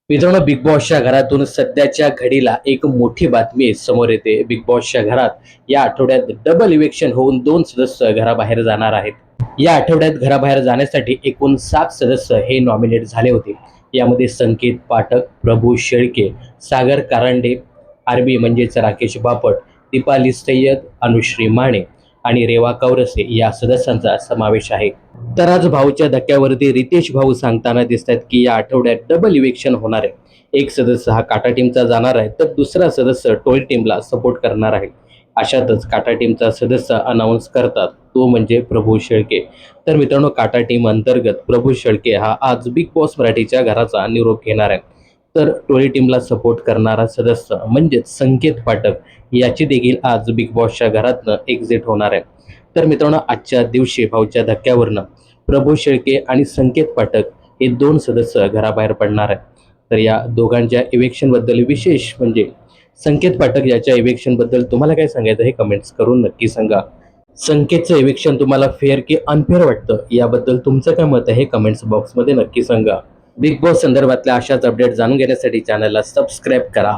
मित्रांनो, बिग बॉसच्या घरातून सध्याच्या घडीला एक मोठी बातमी समोर येते. बिग बॉसच्या घरात या आठवड्यात डबल इव्हेक्शन होऊन 2 सदस्य घराबाहेर जाणार आहेत. या आठवड्यात घराबाहेर जाण्यासाठी एकूण 7 सदस्य हे नॉमिनेट झाले होते. यामध्ये संकेत पाठक, प्रभू शेळके, सागर कारंडे, आरबी म्हणजेच राकेश बापट, दीपाली सय्यद, अनुश्री माने आणि रेवा कौरसे या सदस्यांचा समावेश आहे. तर आज भाऊच्या धक्क्यावरती रितेश भाऊ सांगताना दिसत आहेत की या आठवड्यात डबल इव्हेक्शन होणार आहे. एक सदस्य हा काटा टीमचा जाणार आहे, तर दुसरा सदस्य टोळी टीमला सपोर्ट करणार आहे. अशातच काटा टीमचा सदस्य अनाऊन्स करतात, तो म्हणजे प्रभू शेळके. तर मित्रांनो, काटा टीम अंतर्गत प्रभू शेळके हा आज बिग बॉस मराठीच्या घराचा निरोप घेणार आहे. तर टोळी टीमला सपोर्ट करणारा सदस्य म्हणजेच संकेत पाठक याची देखील आज बिग बॉसच्या घरातनं एक्झिट होणार आहे. तर मित्रांनो, आजच्या दिवशी भाऊच्या धक्क्यावरनं प्रभू शेळके आणि संकेत पाठक हे 2 सदस्य घराबाहेर पडणार आहेत. तर या दोघांच्या इव्हेक्शन बद्दल विशेष म्हणजे संकेत पाठक याच्या इव्हेक्शन बद्दल तुम्हाला काय सांगायचं हे कमेंट्स करून नक्की सांगा. संकेतचं इव्हेक्शन तुम्हाला फेअर की अनफेअर वाटतं, याबद्दल तुमचं काय मत आहे हे कमेंट्स बॉक्समध्ये नक्की सांगा. बिग बॉस संदर्भातल्या अशाच अपडेट जाणून घेण्यासाठी चॅनलला सबस्क्राईब करा.